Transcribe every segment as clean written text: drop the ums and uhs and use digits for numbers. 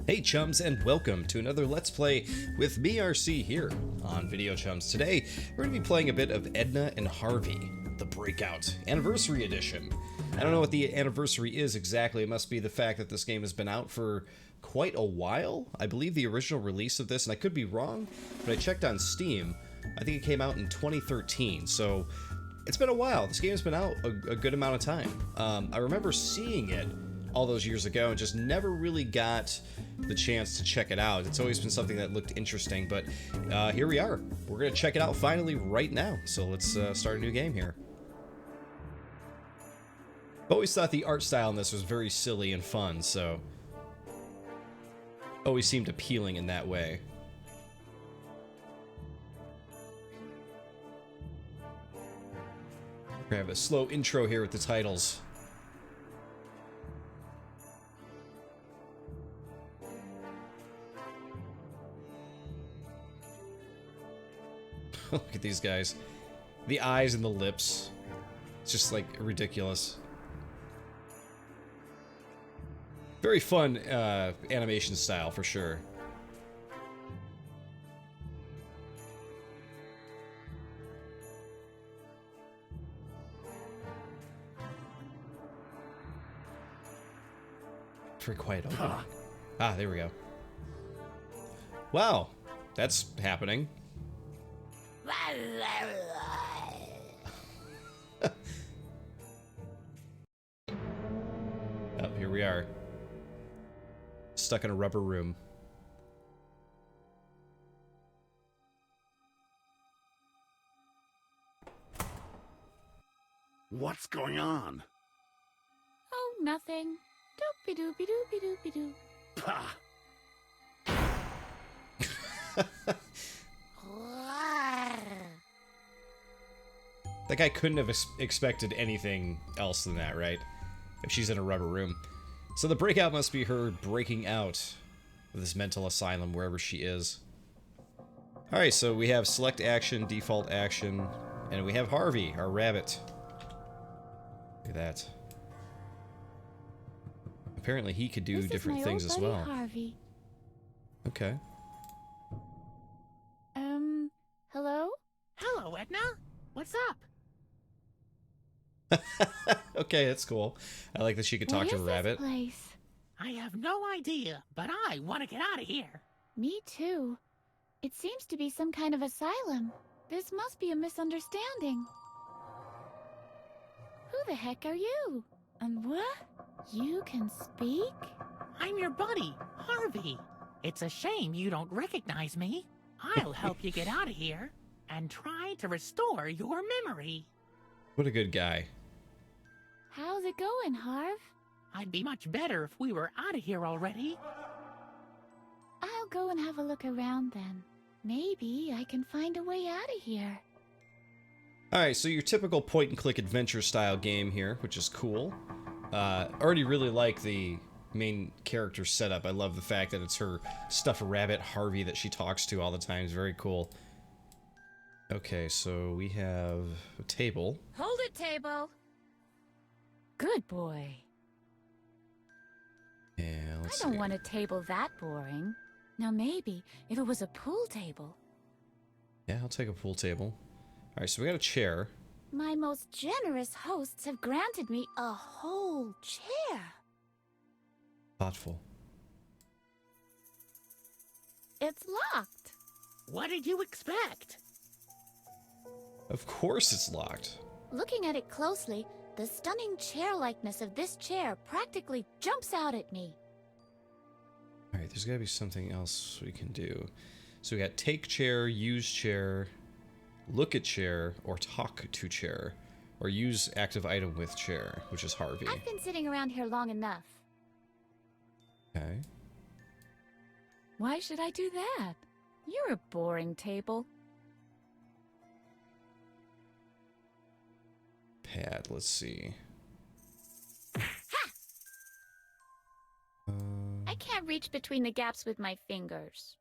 Hey chums, and welcome to another Let's Play with me, RC, here on Video Chums. Today, we're going to be playing a bit of Edna and Harvey, the Breakout Anniversary Edition. I don't know what the anniversary is exactly. It must be the fact that this game has been out for quite a while. I believe the original release of this, and I could be wrong, but I checked on Steam. I think it came out in 2013, so it's been a while. This game has been out a good amount of time. I remember seeing it all those years ago and just never really got the chance to check it out. It's always been something that looked interesting, but here we are. We're going to check it out finally right now. So let's start a new game here. Always thought the art style in this was very silly and fun, so always seemed appealing in that way. We're gonna have a slow intro here with the titles. Look at these guys. The eyes and the lips. It's just like ridiculous. Very fun animation style for sure. Very quiet opening. Ah, there we go. Wow, that's happening. Oh, here we are. Stuck in a rubber room. What's going on? Oh, nothing. Doopy-doopy-doopy-doopy-doo. Pah! That guy couldn't have expected anything else than that, right? If she's in a rubber room. So the breakout must be her breaking out of this mental asylum wherever she is. Alright, so we have select action, default action, and we have Harvey, our rabbit. Look at that. Apparently he could do different things as well. Harvey. Okay. Hello? Hello, Edna. What's up? Okay, that's cool. I like that she could talk to a rabbit. What is this place? I have no idea, but I want to get out of here. Me too. It seems to be some kind of asylum. This must be a misunderstanding. Who the heck are you? And what? You can speak? I'm your buddy, Harvey. It's a shame you don't recognize me. I'll help you get out of here and try to restore your memory. What a good guy. How's it going, Harv? I'd be much better if we were out of here already. I'll go and have a look around then. Maybe I can find a way out of here. Alright, so your typical point-and-click adventure style game here, which is cool. Already really like the main character setup. I love the fact that it's her stuffed rabbit, Harvey, that she talks to all the time. It's very cool. Okay, so we have a table. Hold it, table. Good boy. Yeah, let's I don't see. want a table that boring. Now maybe if it was a pool table. Yeah, I'll take a pool table. Alright, so we got a chair. My most generous hosts have granted me a whole chair. Thoughtful. It's locked. What did you expect? Of course it's locked. Looking at it closely, the stunning chair-likeness of this chair practically jumps out at me. Alright, there's gotta be something else we can do. So we got take chair, use chair, look at chair, or talk to chair. Or use active item with chair, which is Harvey. I've been sitting around here long enough. Okay. Why should I do that? You're a boring table. Pad, let's see. Ha! I can't reach between the gaps with my fingers.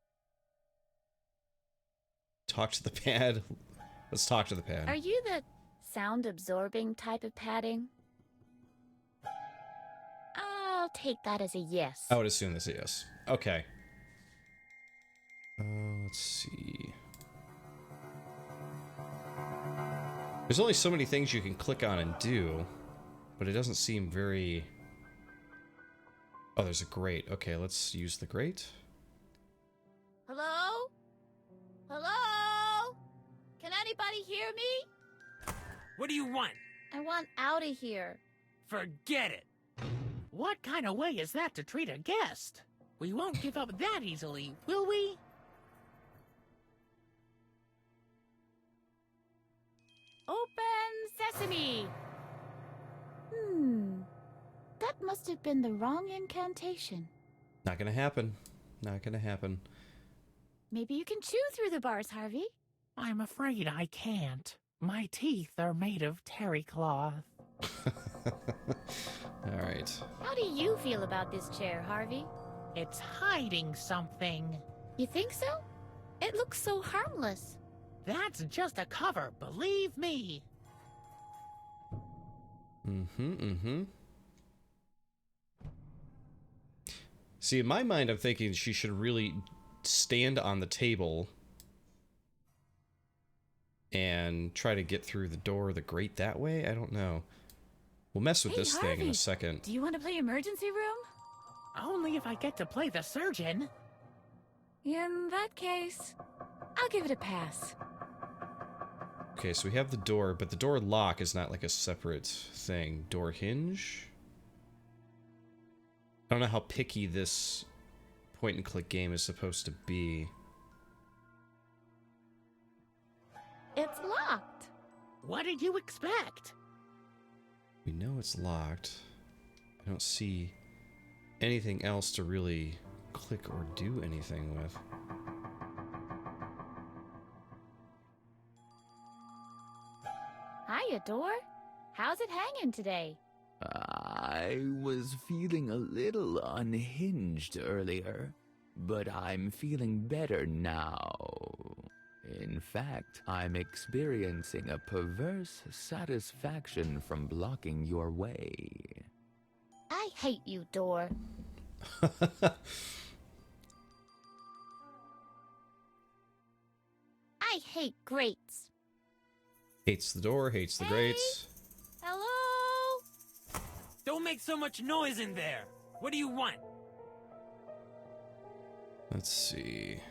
Talk to the pad. Let's talk to the pad. Are you the sound-absorbing type of padding? I'll take that as a yes. I would assume that's a yes. Okay. Let's see. There's only so many things you can click on and do, but it doesn't seem very... Oh, there's a grate. Okay, let's use the grate. Hello? Hello? Can anybody hear me? What do you want? I want out of here. Forget it. What kind of way is that to treat a guest? We won't give up that easily, will we? Open sesame! That must have been the wrong incantation. Not gonna happen. Not gonna happen. Maybe you can chew through the bars, Harvey. I'm afraid I can't. My teeth are made of terry cloth. Alright. How do you feel about this chair, Harvey? It's hiding something. You think so? It looks so harmless. That's just a cover, believe me. See, in my mind, I'm thinking she should really stand on the table and try to get through the door or the grate that way? I don't know. We'll mess with this thing in a Harvey, second. do you want to play emergency room? Only if I get to play the surgeon. In that case, I'll give it a pass. Okay, so we have the door, but the door lock is not like a separate thing. Door hinge? I don't know how picky this point-and-click game is supposed to be. It's locked. What did you expect? We know it's locked. I don't see anything else to really click or do anything with. Hiya, door. How's it hanging today? I was feeling a little unhinged earlier, but I'm feeling better now. In fact, I'm experiencing a perverse satisfaction from blocking your way. I hate you, door. I hate grates. Hates the door, hates the grates. Hello? Don't make so much noise in there. What do you want? Let's see.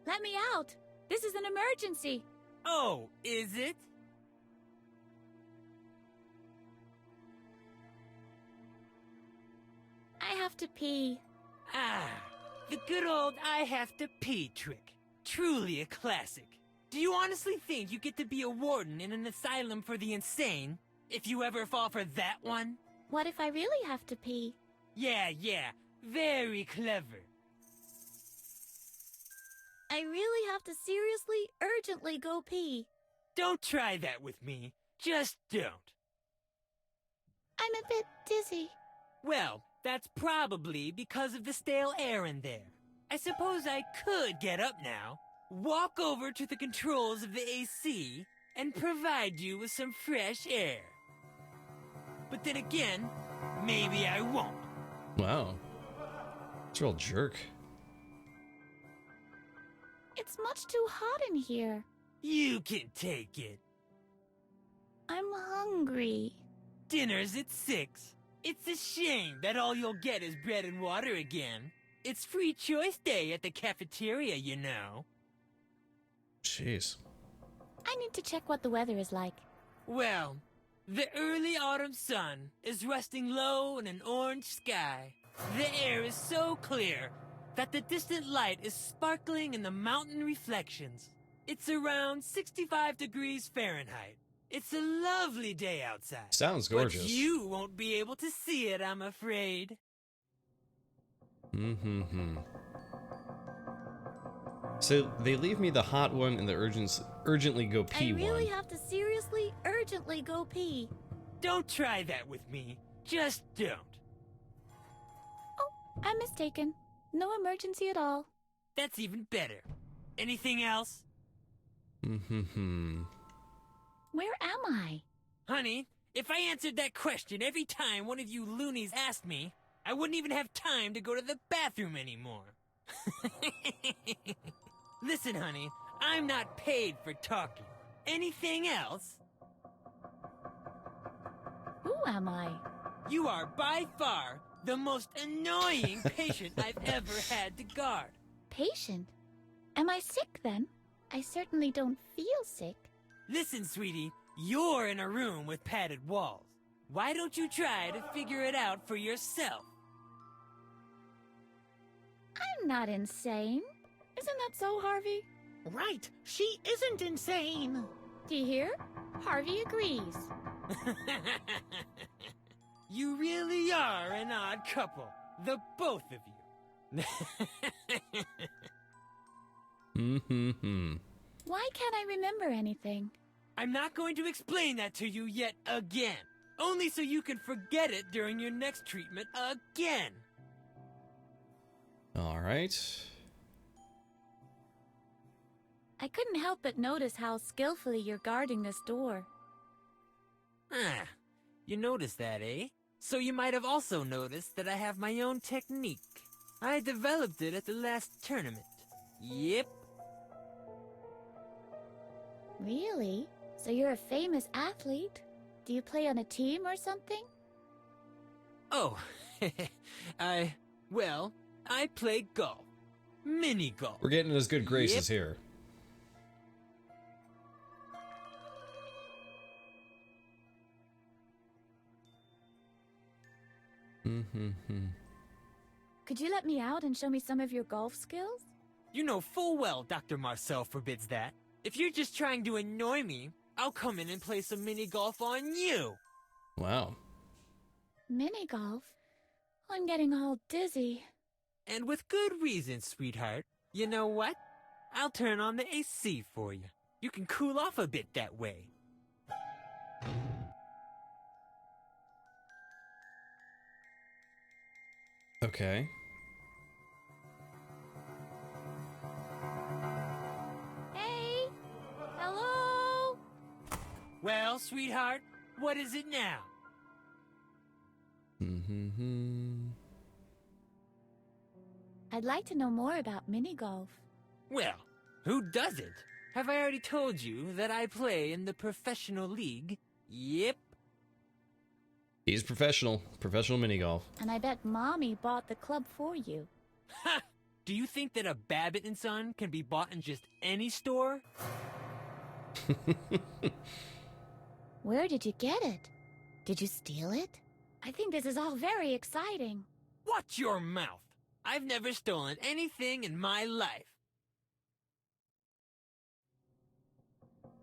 Let me out. This is an emergency. Oh, is it? I have to pee. Ah, the good old I have to pee trick. Truly a classic. Do you honestly think you get to be a warden in an asylum for the insane if you ever fall for that one? What if I really have to pee? Yeah, very clever. I really have to seriously, urgently go pee. Don't try that with me. Just don't. I'm a bit dizzy. Well, that's probably because of the stale air in there. I suppose I could get up now, walk over to the controls of the AC, and provide you with some fresh air. But then again, maybe I won't. Wow. It's a real jerk. It's much too hot in here. You can take it. I'm hungry. Dinner's at 6. It's a shame that all you'll get is bread and water again. It's free choice day at the cafeteria, you know. Jeez. I need to check what the weather is like. Well, the early autumn sun is resting low in an orange sky. The air is so clear that the distant light is sparkling in the mountain reflections. It's around 65 degrees Fahrenheit. It's a lovely day outside. Sounds gorgeous. But you won't be able to see it, I'm afraid. So they leave me the hot one and the urgently go pee I really one. have to seriously, urgently go pee. Don't try that with me. Just don't. Oh, I'm mistaken. No emergency at all. That's even better. Anything else? Where am I? Honey, If I answered that question every time one of you loonies asked me, I wouldn't even have time to go to the bathroom anymore. Listen, honey, I'm not paid for talking. Anything else? Who am I? You are by far the most annoying patient I've ever had to guard. Patient? Am I sick then? I certainly don't feel sick. Listen, sweetie, you're in a room with padded walls. Why don't you try to figure it out for yourself? I'm not insane. Isn't that so, Harvey? Right, she isn't insane. Do you hear? Harvey agrees. You really are an odd couple, the both of you. Why can't I remember anything? I'm not going to explain that to you yet again. Only so you can forget it during your next treatment again. All right. I couldn't help but notice how skillfully you're guarding this door. Ah, you noticed that, eh? So you might have also noticed that I have my own technique. I developed it at the last tournament. Yep. Really? So you're a famous athlete? Do you play on a team or something? Oh, I play golf. Mini golf. We're getting in his good graces Yep. here. Could you let me out and show me some of your golf skills? You know full well Dr. Marcel forbids that. If you're just trying to annoy me, I'll come in and play some mini golf on you. Wow. Mini golf? I'm getting all dizzy. And with good reason, sweetheart. You know what? I'll turn on the AC for you. You can cool off a bit that way. Okay. Hey! Hello? Well, sweetheart, what is it now? I'd like to know more about mini golf. Well, who doesn't? Have I already told you that I play in the professional league? Yep. He's professional. Professional mini golf. And I bet Mommy bought the club for you. Ha! Do you think that a Babbitt & Son can be bought in just any store? Where did you get it? Did you steal it? I think this is all very exciting. Watch your mouth! I've never stolen anything in my life.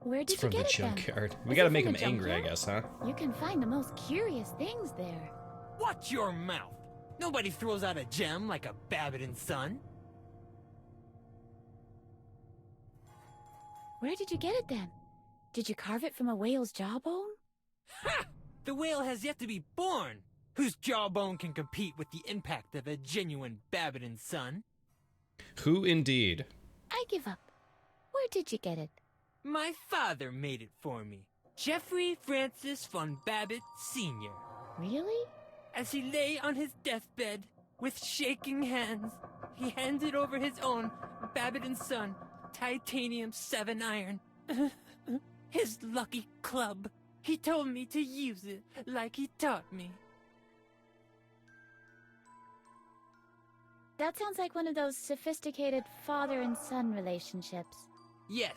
Where It's did you from the get it then? junkyard. We Was gotta it make from him the angry, I junkyard? guess, huh? You can find the most curious things there. Watch your mouth! Nobody throws out a gem like a Babbitt & Son. Where did you get it then? Did you carve it from a whale's jawbone? Ha! The whale has yet to be born! Whose jawbone can compete with the impact of a genuine Babbitt & Son? Who indeed? I give up. Where did you get it? My father made it for me. Jeffrey Francis von Babbitt Sr. Really? As he lay on his deathbed, with shaking hands, he handed over his own Babbitt & Son titanium 7 iron. His lucky club. He told me to use it like he taught me. That sounds like one of those sophisticated father and son relationships. Yes,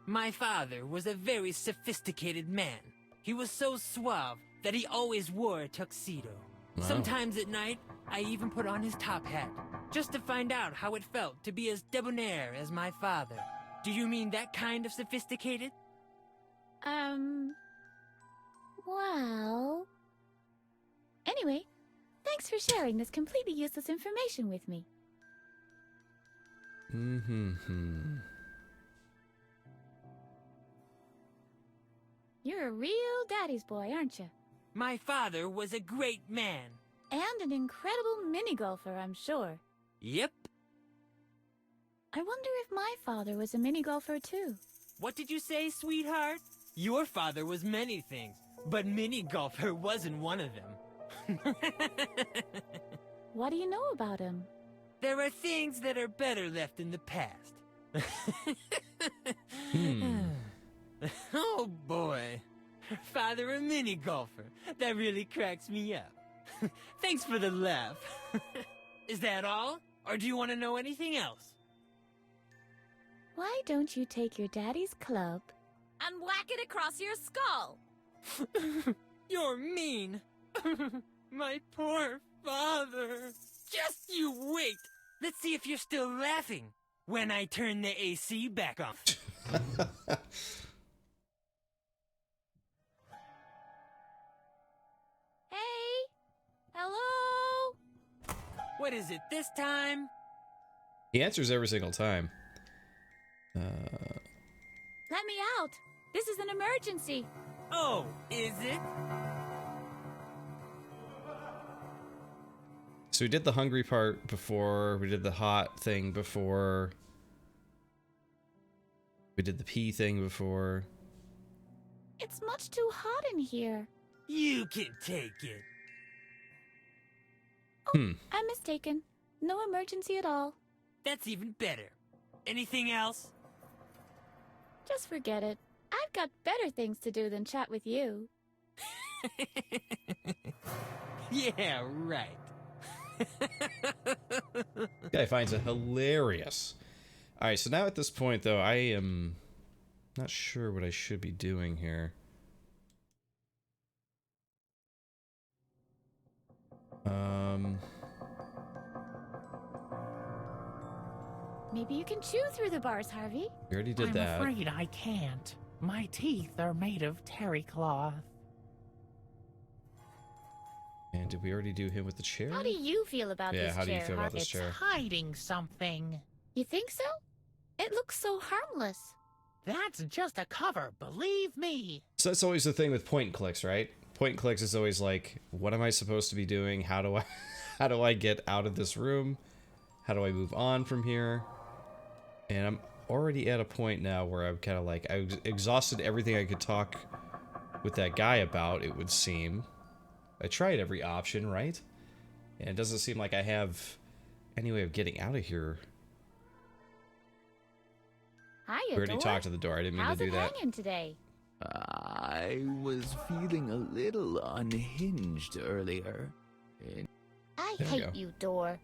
my father was a very sophisticated man. He was so suave that he always wore a tuxedo. Wow. Sometimes at night, I even put on his top hat, just to find out how it felt to be as debonair as my father. Do you mean that kind of sophisticated? Well... Anyway, thanks for sharing this completely useless information with me. You're a real daddy's boy, aren't you? My father was a great man. And an incredible mini-golfer, I'm sure. Yep. I wonder if my father was a mini-golfer too. What did you say, sweetheart? Your father was many things. but mini golfer wasn't one of them. What do you know about him? There are things that are better left in the past. Oh boy. Father a mini golfer. That really cracks me up. Thanks for the laugh. Is that all? Or do you want to know anything else? Why don't you take your daddy's club and whack it across your skull? You're mean. My poor father. Just you wait. Let's see if you're still laughing when I turn the AC back on. Hey! Hello? What is it this time? He answers every single time. Let me out! This is an emergency! Oh, is it? So we did the hungry part before, we did the hot thing before, we did the pee thing before. It's much too hot in here. You can take it. I'm mistaken. No emergency at all. That's even better. Anything else? Just forget it. I've got better things to do than chat with you. Yeah, right. Guy finds it hilarious. Alright, so now at this point, though, I am not sure what I should be doing here. Maybe you can chew through the bars, Harvey. We already did that. I'm afraid I can't. My teeth are made of terry cloth. And did we already do him with the chair? How do you feel about Yeah, this how do you chair, feel about Harvey? this chair? Hiding something. You think so? It looks so harmless. That's just a cover, believe me. So that's always the thing with point and clicks, right? Point and clicks is always like, what am I supposed to be doing? How do I how do I get out of this room? How do I move on from here? And I'm already at a point now where I'm kind of like, I exhausted everything I could talk with that guy about, it would seem. I tried every option, right? And it doesn't seem like I have any way of getting out of here. Hiya, We already door. talked to the door. I didn't mean How's to do it that. hanging today? I was feeling a little unhinged earlier. I There we hate go. you, door.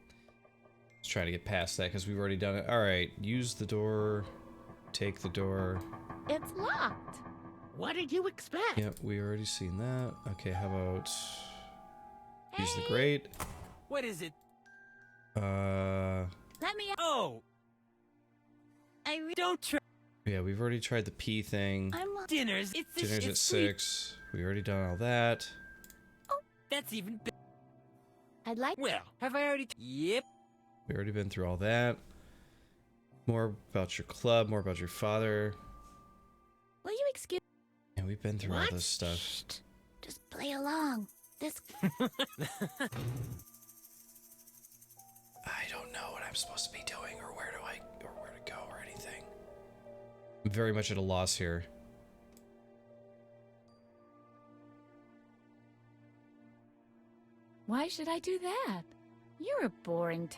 Let's try to get past that because we've already done it. Alright, use the door. Take the door. It's locked. What did you expect? Yep, we already seen that. Okay, how about use the Hey. grate? What is it? Let me out. Oh, don't try Yeah, we've already tried the pee thing. I'm dinners. Dinner's at it's sweet. 6. We already done all that. That's even better. I'd like. Well, have I already? Yep. We already been through all that. More about your club, more about your father. Will you excuse? Yeah, we've been through all What? this stuff. Shh. Just play along. This. I don't know what I'm supposed to be doing or where to go or anything. I'm very much at a loss here. Why should I do that? You're a boring.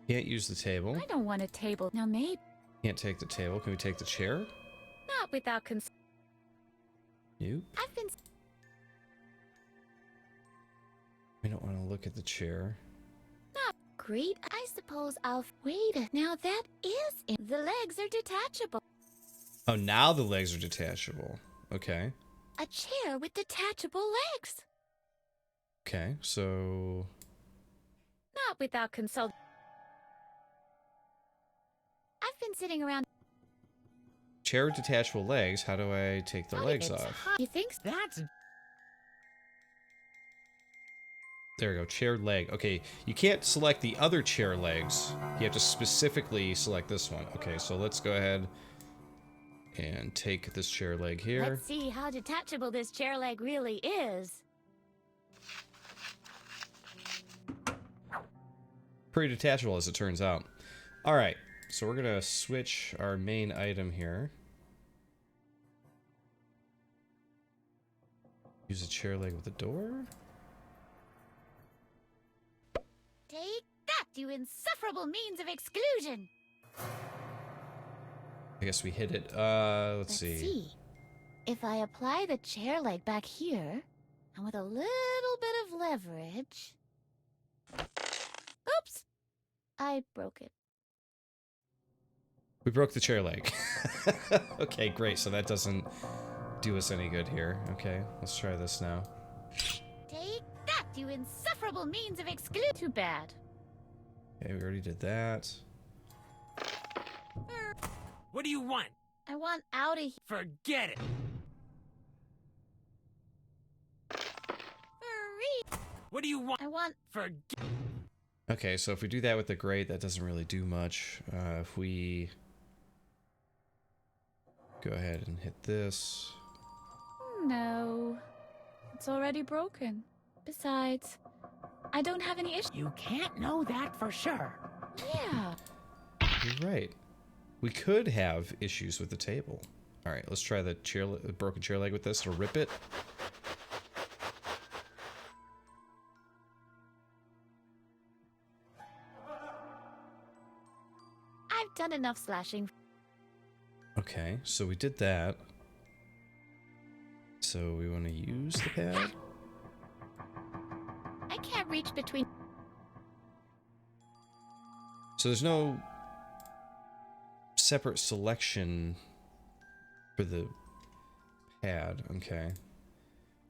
Can't use the table. I don't want a table. Now, maybe Can't take the table. Can we take the chair? not without cons. Nope. I've been. We don't want to look at the chair. Not great. I suppose I'll wait. Now that is. The legs are detachable. Oh, now the legs are detachable. Okay. A chair with detachable legs. Okay, so... Not without consult. I've been sitting around. Chair with detachable legs. How do I take the How legs it's off? hot. You think so? That's There we go. Chair leg. Okay, you can't select the other chair legs. You have to specifically select this one. Okay, so let's go ahead and take this chair leg here. Let's see how detachable this chair leg really is. Pretty detachable as it turns out. Alright, so we're gonna switch our main item here. Use a chair leg with a door? Take that, you insufferable means of exclusion! I guess we hit it. Let's see. If I apply the chair leg back here, and with a little bit of leverage... Oops! I broke it. We broke the chair leg. Okay, great. So that doesn't do us any good here. Okay, let's try this now. Take that, you insufferable means of exclusion! Too bad. Okay, we already did that. What do you want? I want out of here. Forget it. What do you want? I want... Forget. Okay, so if we do that with the grate, that doesn't really do much. If we go ahead and hit this. No. It's already broken. Besides, I don't have any issues. You can't know that for sure. Yeah. You're right. We could have issues with the table. All right, let's try the broken chair leg with this. It'll rip it. I've done enough slashing. Okay, so we did that. So we want to use the pad. I can't reach between... So there's no separate selection for the pad. Okay.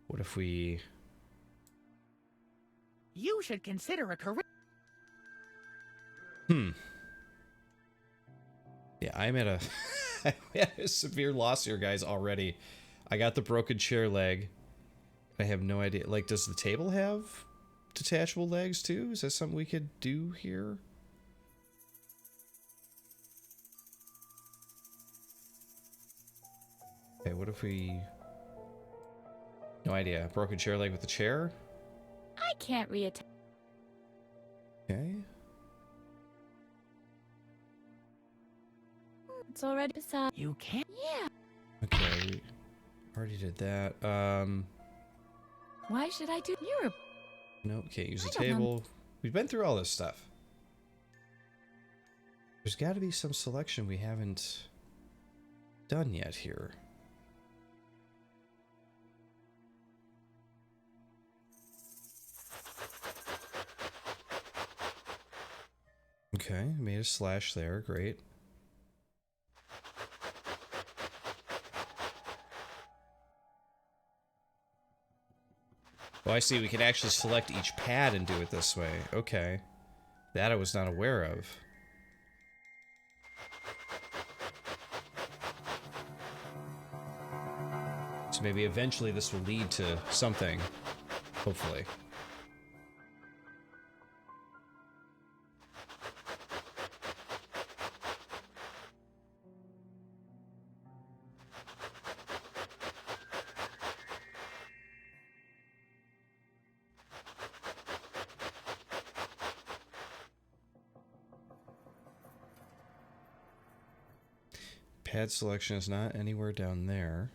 What if we... You should consider a career. Yeah, I'm at a, I'm at a severe loss here, guys, already. I got the broken chair leg. I have no idea. Like, does the table have detachable legs, too? Is that something we could do here? Okay, what if we... No idea. Broken chair leg with the chair? I can't reattach. Okay. It's already beside... You can't. Yeah. Okay, we already did that. Why should I do... You're... No, can't use the I don't know. table. We've been through all this stuff. There's got to be some selection we haven't done yet here. Okay, made a slash there. Great. Oh, I see. We can actually select each pad and do it this way. Okay. That I was not aware of. So maybe eventually this will lead to something. Hopefully. Pad selection is not anywhere down there.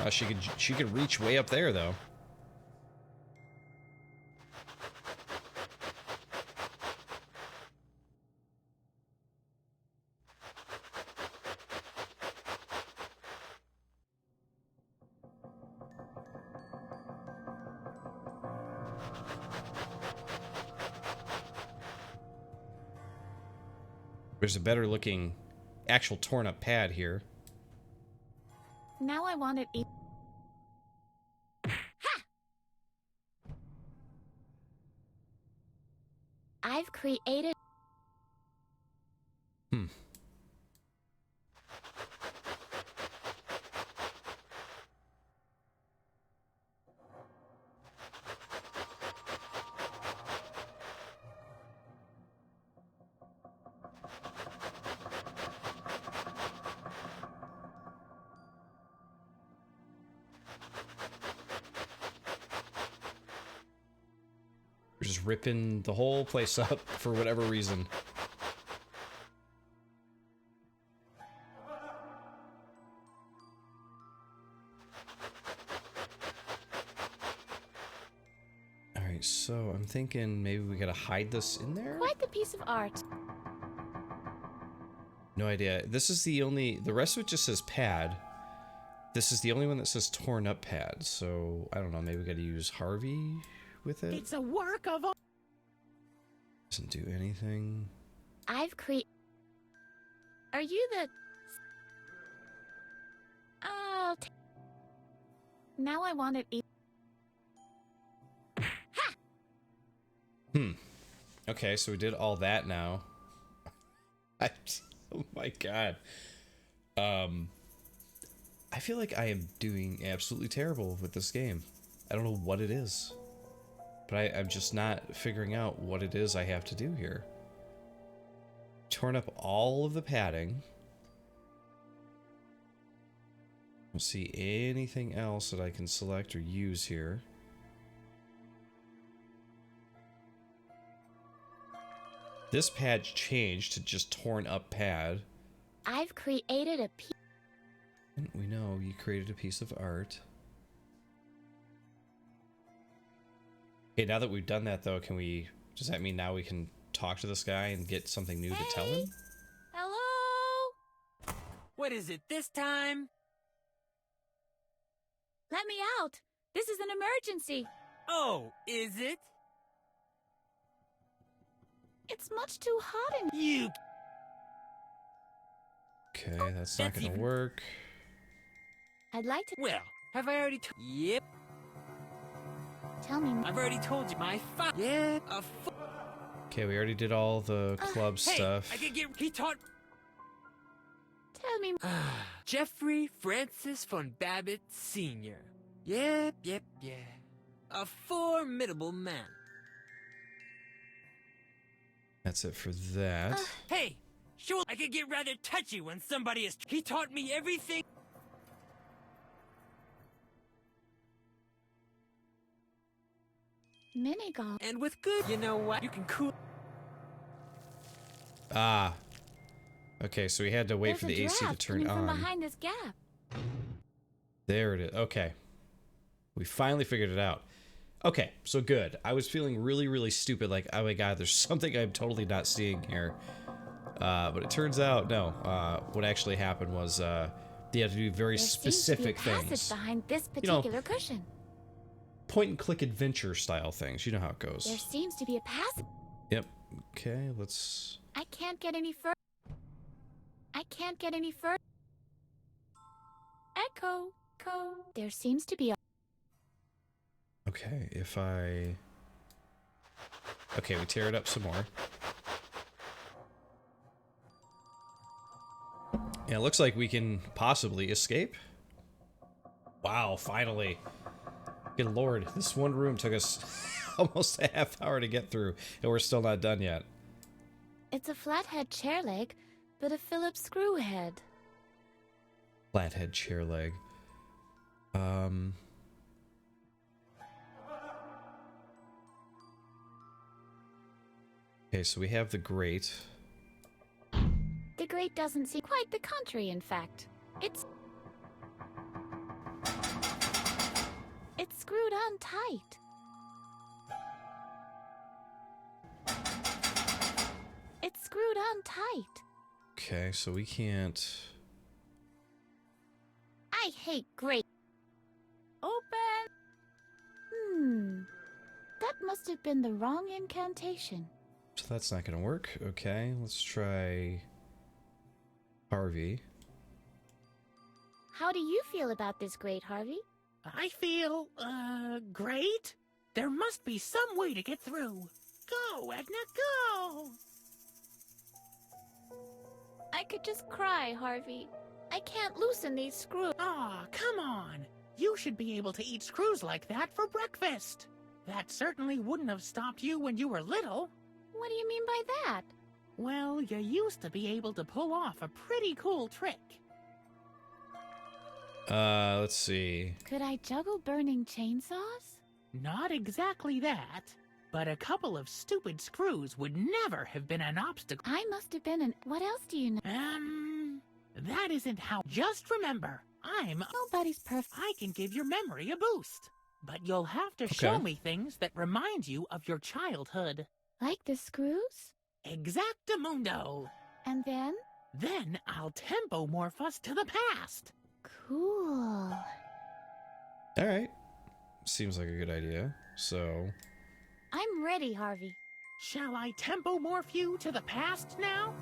She could reach way up there though. There's a better looking actual torn up pad here. Now I want it... Ha! I've created... We're just ripping the whole place up for whatever reason. thinking maybe we gotta hide this in there? Quite the piece of art. No idea. This is the only... The rest of it just says pad. This is the only one that says torn up pad. So, I don't know. Maybe we gotta use Harvey with it? It's a work of art. Doesn't do anything. I've Are you the... Oh... Now I want it... Ha! Okay, so we did all that now. Oh my god. I feel like I am doing absolutely terrible with this game. I don't know what it is. But I'm just not figuring out what it is I have to do here. Torn up all of the padding. Don't see anything else that I can select or use here. This pad changed to just torn up pad. I've created a piece... We know you created a piece of art. Okay, now that we've done that though, does that mean now we can talk to this guy and get something new to tell him? Hello? What is it this time? Let me out! This is an emergency! Oh, is it? It's much too hot in here. You... Okay, that's not gonna work. I'd like to... Well, have I already Yep, Tell me... I've already told you my Yeah, Okay, we already did all the club Hey, stuff. I can get... He taught... Tell me... Jeffrey Francis von Babbitt Sr. Yep. A formidable man. That's it for that. Hey, sure, I could get rather touchy when somebody is... He taught me everything... Mini golf. And with good... You know what? You can cool... Ah. Okay, so we had to wait for the AC to turn from on. behind this gap. There it is. Okay. We finally figured it out. Okay, so good. I was feeling really, really stupid, like, oh my god, there's something I'm totally not seeing here. But it turns out, no. What actually happened was, they had to do very specific There seems to be a things. passage behind this particular cushion. Point-and-click adventure style things. You know how it goes. There seems to be a passage. Yep. Okay, let's... I can't get any further. I can't get any further. Echo. There seems to be a... Okay, if I... Okay, we tear it up some more. Yeah, it looks like we can possibly escape. Wow, finally. Good lord, this one room took us almost a half hour to get through, and we're still not done yet. It's a flathead chair leg, but a Phillips screw head. Flathead chair leg. Okay, so we have the grate. The grate doesn't seem quite the contrary, in fact. It's screwed on tight. It's screwed on tight. Okay, so we can't... I hate grate. Open. That must have been the wrong incantation. So that's not gonna work. Okay, let's try... Harvey. How do you feel about this grate, Harvey? I feel, great. There must be some way to get through. Go, Edna, go! I could just cry, Harvey. I can't loosen these screws. Aw, come on. You should be able to eat screws like that for breakfast. That certainly wouldn't have stopped you when you were little. What do you mean by that? Well, you used to be able to pull off a pretty cool trick. Let's see. Could I juggle burning chainsaws? Not exactly that, but a couple of stupid screws would never have been an obstacle. I must have been an... What else do you know? That isn't how... Just remember, I'm... Nobody's perfect. I can give your memory a boost. But you'll have to show me things that remind you of your childhood. Like the screws? Exactamundo. And then? Then I'll tempomorph us to the past. Cool. All right. Seems like a good idea. So... I'm ready, Harvey. Shall I tempomorph you to the past now?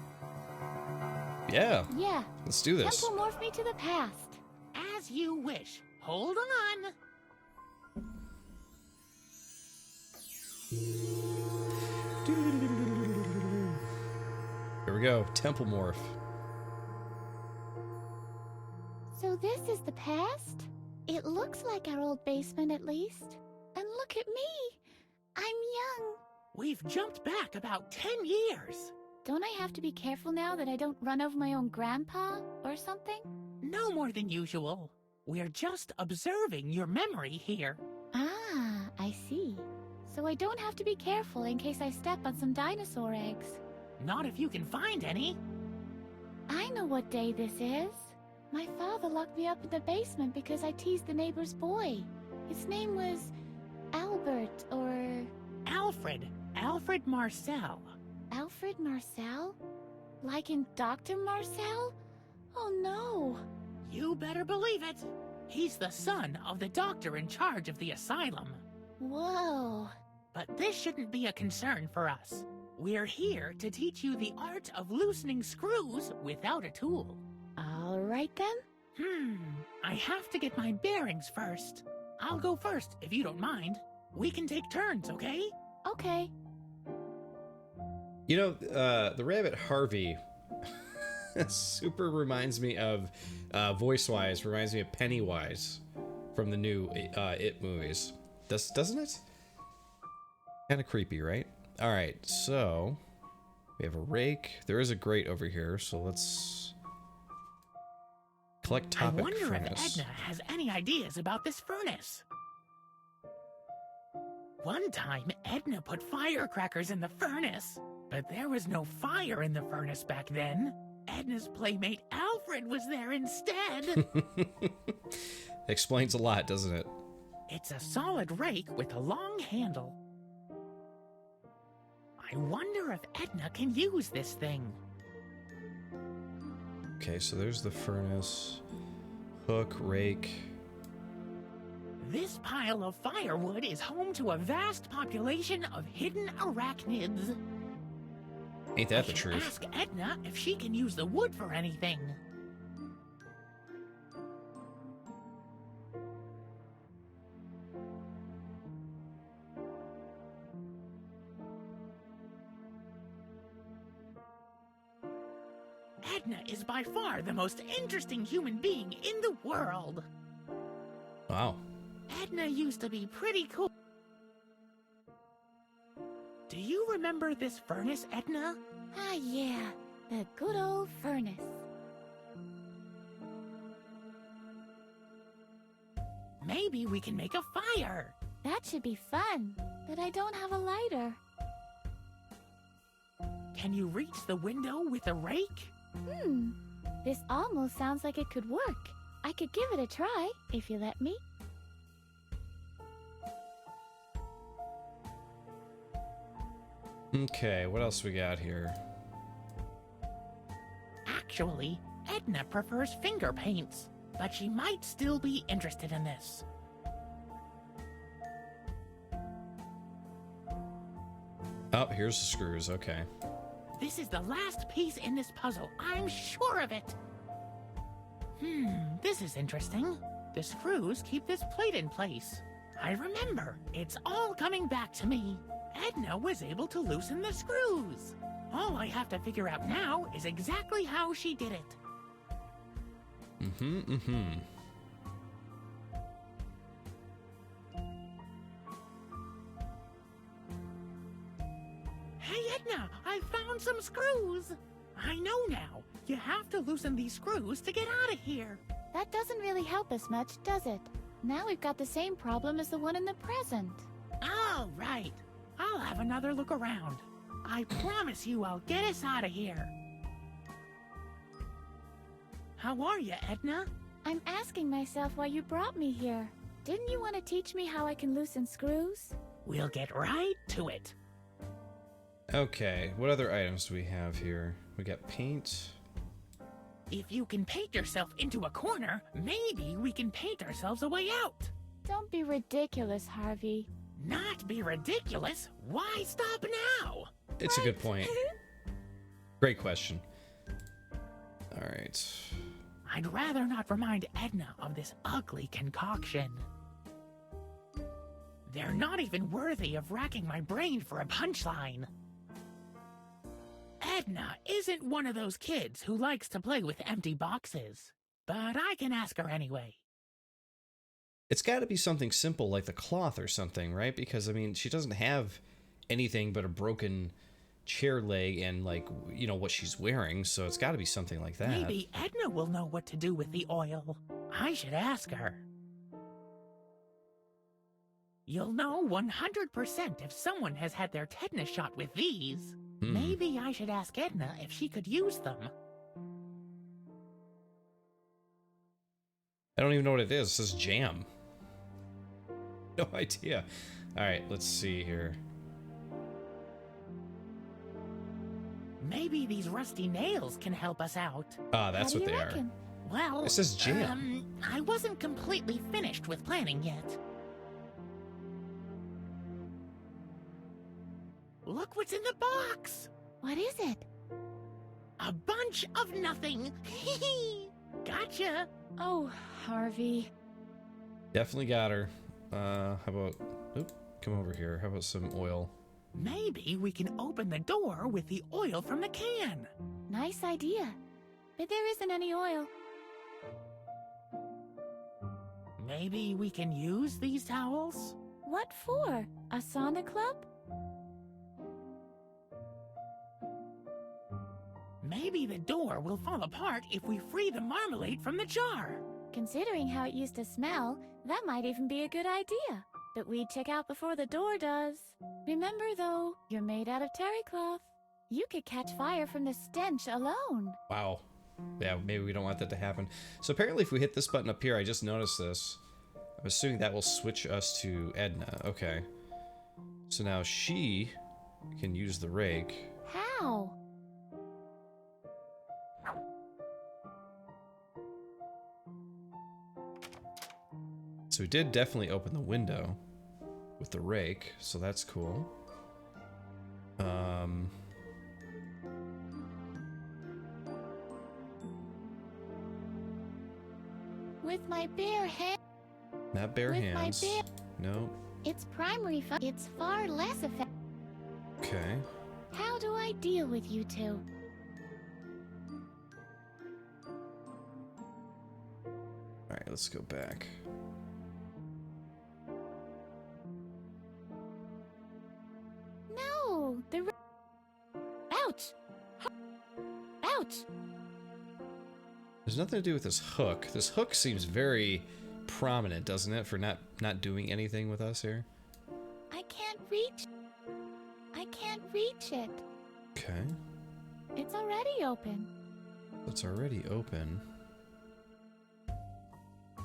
Yeah. Yeah. Let's do this. Tempomorph me to the past. As you wish. Hold on. Here we go. Temple morph. So this is the past? It looks like our old basement at least. And look at me. I'm young. We've jumped back about 10 years. Don't I have to be careful now that I don't run over my own grandpa or something? No more than usual. We're just observing your memory here. Ah, I see. So I don't have to be careful in case I step on some dinosaur eggs. Not if you can find any. I know what day this is. My father locked me up in the basement because I teased the neighbor's boy. His name was Albert or... Alfred. Alfred Marcel. Alfred Marcel? Like in Dr. Marcel? Oh no. You better believe it. He's the son of the doctor in charge of the asylum. Whoa. But this shouldn't be a concern for us. We're here to teach you the art of loosening screws without a tool. All right then. I have to get my bearings first. I'll go first, if you don't mind. We can take turns, okay? Okay. You know, the rabbit Harvey super reminds me of, voice-wise, reminds me of Pennywise from the new It movies. Doesn't it? Kind of creepy, right? All right, so we have a rake. There is a grate over here, so let's collect topic I wonder furnace. if Edna has any ideas about this furnace. One time, Edna put firecrackers in the furnace, but there was no fire in the furnace back then. Edna's playmate Alfred was there instead. Explains a lot, doesn't it? It's a solid rake with a long handle. I wonder if Edna can use this thing. Okay, so there's the furnace. Hook, rake. This pile of firewood is home to a vast population of hidden arachnids. Ain't that the I should truth? ask Edna if she can use the wood for anything. Edna is by far the most interesting human being in the world. Wow. Edna used to be pretty cool. Do you remember this furnace, Edna? Ah, yeah. The good old furnace. Maybe we can make a fire. That should be fun. But I don't have a lighter. Can you reach the window with a rake? This almost sounds like it could work. I could give it a try, if you let me. Okay, what else we got here? Actually, Edna prefers finger paints, but she might still be interested in this. Oh, here's the screws, okay. This is the last piece in this puzzle, I'm sure of it. This is interesting. The screws keep this plate in place. I remember, it's all coming back to me. Edna was able to loosen the screws. All I have to figure out now is exactly how she did it. Hey Edna, I found some screws. I know now. You have to loosen these screws to get out of here. That doesn't really help us much, does it? Now we've got the same problem as the one in the present. All right. I'll have another look around. I promise you I'll get us out of here. How are you, Edna? I'm asking myself why you brought me here. Didn't you want to teach me how I can loosen screws? We'll get right to it. Okay, what other items do we have here? We got paint. If you can paint yourself into a corner, maybe we can paint ourselves a way out. Don't be ridiculous, Harvey. Not be ridiculous? Why stop now? It's a good point. Great question. All right. I'd rather not remind Edna of this ugly concoction. They're not even worthy of racking my brain for a punchline. Edna isn't one of those kids who likes to play with empty boxes, but I can ask her anyway. It's got to be something simple like the cloth or something, right? Because, I mean, she doesn't have anything but a broken chair leg and, like, you know, what she's wearing, so it's got to be something like that. Maybe Edna will know what to do with the oil. I should ask her. You'll know 100% if someone has had their tetanus shot with these. Maybe I should ask Edna if she could use them. I don't even know what it is. It says jam. No idea. All right, let's see here. Maybe these rusty nails can help us out. Ah, that's How do what you they reckon? Well, It says jam. I wasn't completely finished with planning yet. Look what's in the box! What is it? A bunch of nothing. Gotcha. Oh, Harvey. are. Definitely got her. How about... Oop, come over here. How about some oil? Maybe we can open the door with the oil from the can. Nice idea. But there isn't any oil. Maybe we can use these towels? What for? A sauna club? Maybe the door will fall apart if we free the marmalade from the jar. Considering how it used to smell, that might even be a good idea. But we'd check out before the door does. Remember, though, you're made out of terry cloth. You could catch fire from the stench alone. Wow. Yeah, maybe we don't want that to happen. So apparently if we hit this button up here, I just noticed this. I'm assuming that will switch us to Edna. Okay. So now she can use the rake. How? So we did definitely open the window with the rake, so that's cool. With my bare hand. Not bare With my hands. bare- No. It's primary it's far less effective. Okay. How do I deal with you two? Alright, let's go back. No, ouch! Ouch! There's nothing to do with this hook. This hook seems very prominent, doesn't it, for not doing anything with us here? I can't reach. I can't reach it. Okay. It's already open. It's already open.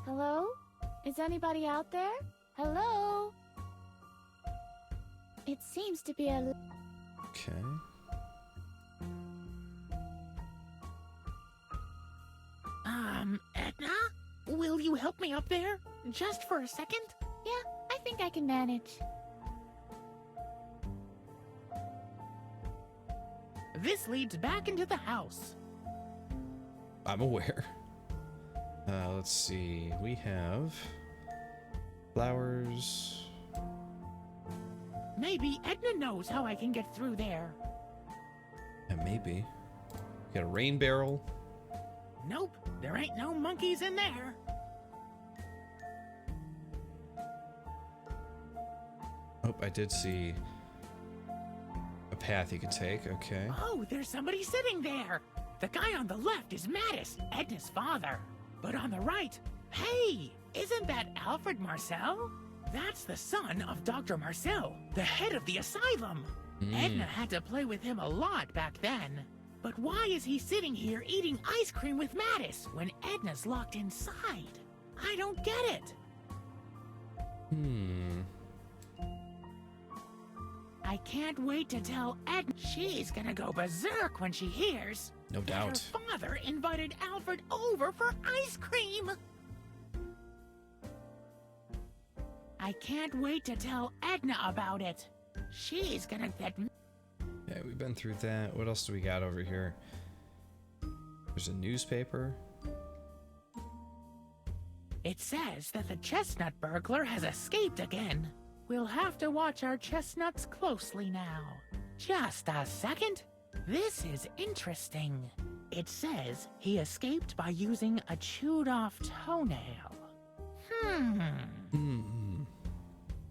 Hello? Is anybody out there? Hello? It seems to be a... Okay. Edna? Will you help me up there? Just for a second? Yeah, I think I can manage. This leads back into the house. I'm aware. Let's see. We have flowers. Maybe Edna knows how I can get through there. Yeah, maybe. Got a rain barrel. Nope, there ain't no monkeys in there. Oh, I did see a path you could take. Okay. Oh, there's somebody sitting there. The guy on the left is Mattis, Edna's father. But on the right, hey, isn't that Alfred Marcel? That's the son of Dr. Marcel, the head of the asylum. Edna had to play with him a lot back then. But why is he sitting here eating ice cream with Mattis when Edna's locked inside? I don't get it. I can't wait to tell Edna. She's gonna go berserk when she hears No that doubt. her father invited Alfred over for ice cream. I can't wait to tell Edna about it. She's gonna get... Yeah, we've been through that. What else do we got over here? There's a newspaper. It says that the chestnut burglar has escaped again. We'll have to watch our chestnuts closely now. Just a second. This is interesting. It says he escaped by using a chewed-off toenail.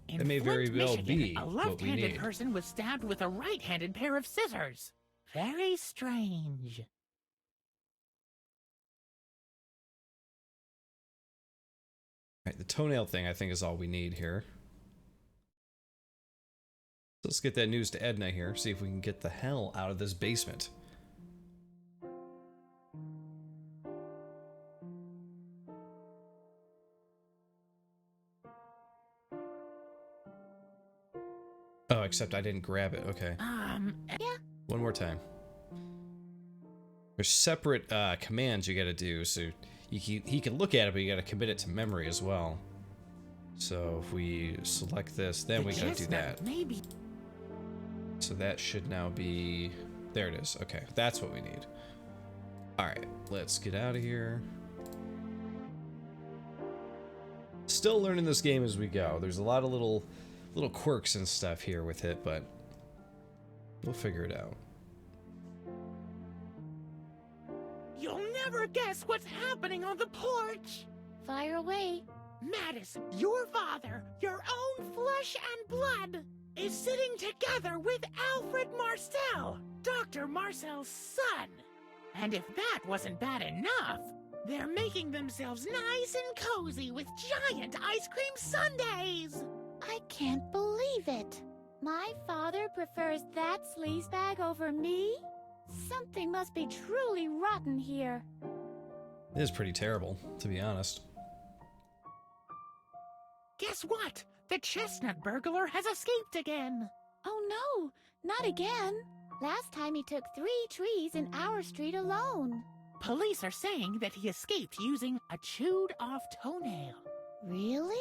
In That may very Flint, well Michigan, be a what we left-handed need. person was stabbed with a right-handed pair of scissors. Very strange. Right, the toenail thing I think is all we need here. So let's get that news to Edna here, see if we can get the hell out of this basement. Oh, except I didn't grab it. Okay. Yeah. One more time. There's separate commands you gotta do, so he can look at it, but you gotta commit it to memory as well. So if we select this, then we gotta do that. Maybe. So that should now be... There it is. Okay, that's what we need. Alright, let's get out of here. Still learning this game as we go. There's a lot of little quirks and stuff here with it, but we'll figure it out. You'll never guess what's happening on the porch. Fire away. Madison, your father, your own flesh and blood, is sitting together with Alfred Marcel, Dr. Marcel's son. And if that wasn't bad enough, they're making themselves nice and cozy with giant ice cream sundaes. I can't believe it. My father prefers that sleazebag over me? Something must be truly rotten here. It is pretty terrible, to be honest. Guess what? The chestnut burglar has escaped again. Oh no, not again. Last time he took 3 trees in our street alone. Police are saying that he escaped using a chewed-off toenail. Really?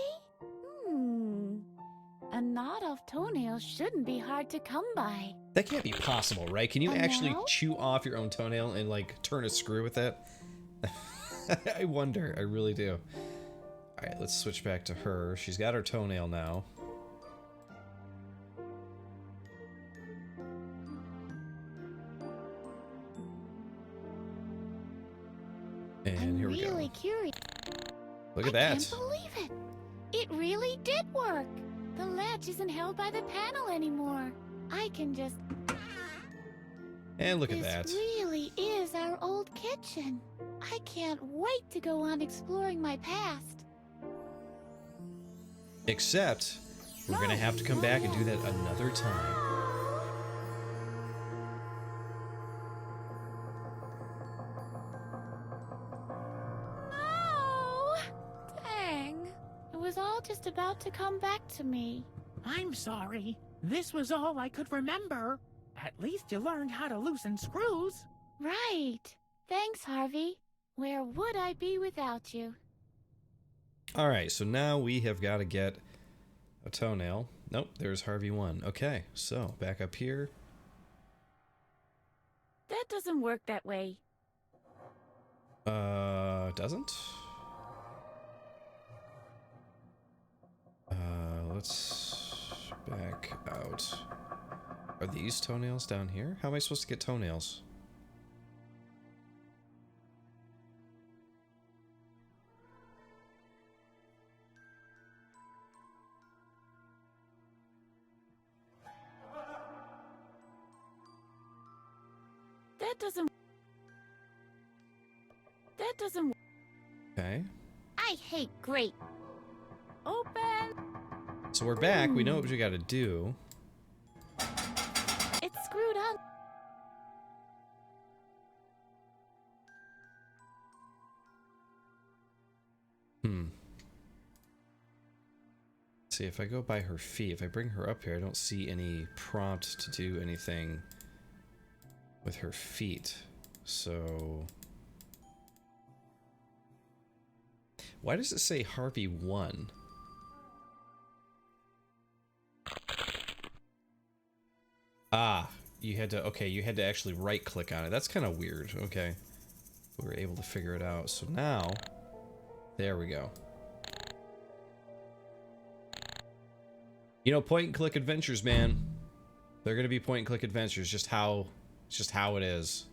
A gnawed-off toenail shouldn't be hard to come by. That can't be possible, right? Can you Oh, actually no? chew off your own toenail and, like, turn a screw with it? I wonder. I really do. Alright, let's switch back to her. She's got her toenail now. And here we go. I'm really curious. Look at I that. can't believe it. It really did work. The latch isn't held by the panel anymore. I can just... And look at that. This really is our old kitchen. I can't wait to go on exploring my past. Except, we're gonna have to come back and do that another time. No! Dang. It was all just about to come back to me. I'm sorry. This was all I could remember. At least you learned how to loosen screws. Right. Thanks, Harvey. Where would I be without you? Alright, so now we have got to get a toenail. Nope, there's Harvey 1. Okay, so back up here. That doesn't work that way. Doesn't? Let's back out. Are these toenails down here? How am I supposed to get toenails? That doesn't... Okay. I hate grape. Open. So we're back. We know what we got to do. It's screwed on. See, if I go by her feet, if I bring her up here, I don't see any prompt to do anything with her feet. So why does it say Harvey 1? Ah, you had to, okay, you had to actually right click on it. That's kind of weird. Okay. We were able to figure it out. So now, there we go. You know, point and click adventures, man. They're gonna be point and click adventures, just how it is.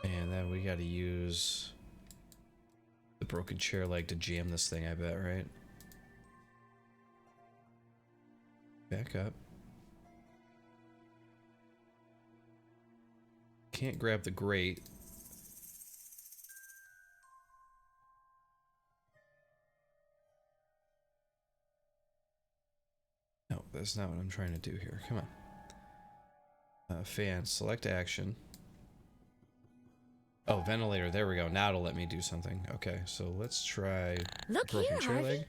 And then we gotta use the broken chair leg to jam this thing, I bet, right? Back up. Can't grab the grate. No, that's not what I'm trying to do here. Come on. Fan, select action. Oh, ventilator. There we go. Now it'll let me do something. Okay, so let's try Look broken here, chair Harvey. leg.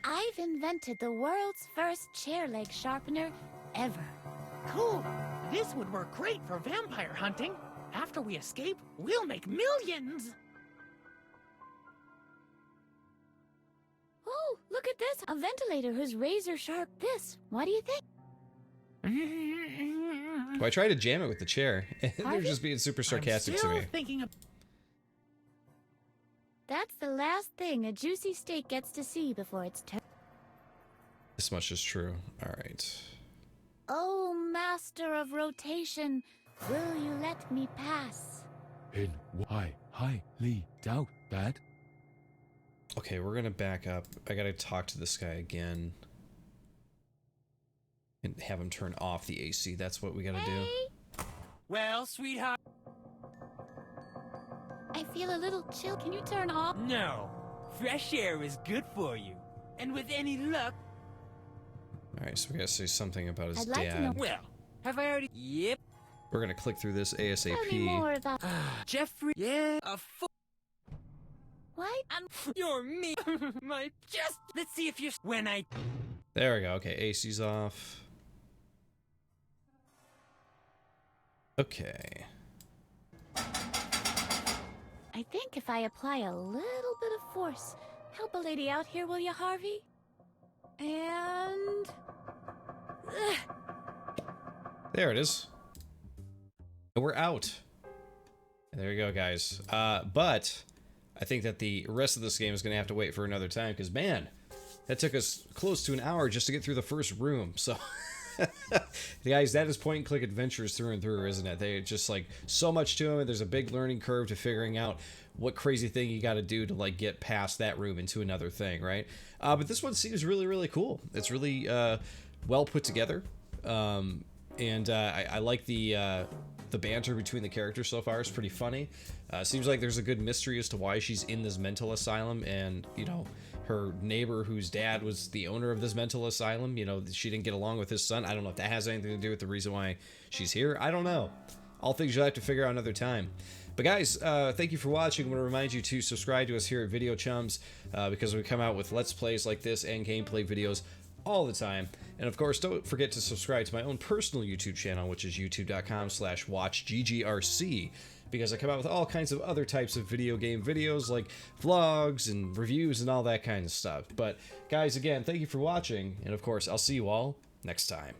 I've invented the world's first chair leg sharpener ever. Cool. This would work great for vampire hunting. After we escape, we'll make millions. Oh, look at this. A ventilator who's razor sharp this. What do you think? Well, I tried to jam it with the chair. They're Harvey? just being super I'm sarcastic to still me. thinking of That's the last thing a juicy steak gets to see before it's turned. This much is true. Alright. Oh, master of rotation, will you let me pass? I highly doubt that. Okay, we're gonna back up. I gotta talk to this guy again. And have him turn off the AC. That's what we gotta do. Hey, Well, sweetheart, I feel a little chill. Can you turn off? no. Fresh air is good for you. And with any luck, Alright, so we gotta say something about his I'd like to know- dad. well, have I already? Yep. We're gonna click through this Tell me ASAP. more about Jeffrey, yeah, what? you're me. My just. Let's see if you're. When I. There we go. Okay, AC's off. Okay. I think if I apply a little bit of force, help a lady out here, will you, Harvey? And... There it is. And we're out. And there you go, guys. But I think that the rest of this game is going to have to wait for another time, because, man, that took us close to an hour just to get through the first room. So, guys, that is point-and-click adventures through and through, isn't it? They just, like, so much to them, and there's a big learning curve to figuring out what crazy thing you got to do to, like, get past that room into another thing, right? But this one seems really, really cool. It's really well put together. And I like the banter between the characters so far. It's pretty funny. Seems like there's a good mystery as to why she's in this mental asylum, and, you know, her neighbor whose dad was the owner of this mental asylum, you know, she didn't get along with his son. I don't know if that has anything to do with the reason why she's here. I don't know. All things you'll have to figure out another time. But guys, thank you for watching. I want to remind you to subscribe to us here at Video Chums, because we come out with Let's Plays like this and gameplay videos all the time. And of course, don't forget to subscribe to my own personal YouTube channel, which is youtube.com/watchggrc, because I come out with all kinds of other types of video game videos, like vlogs and reviews and all that kind of stuff. But guys, again, thank you for watching, and of course, I'll see you all next time.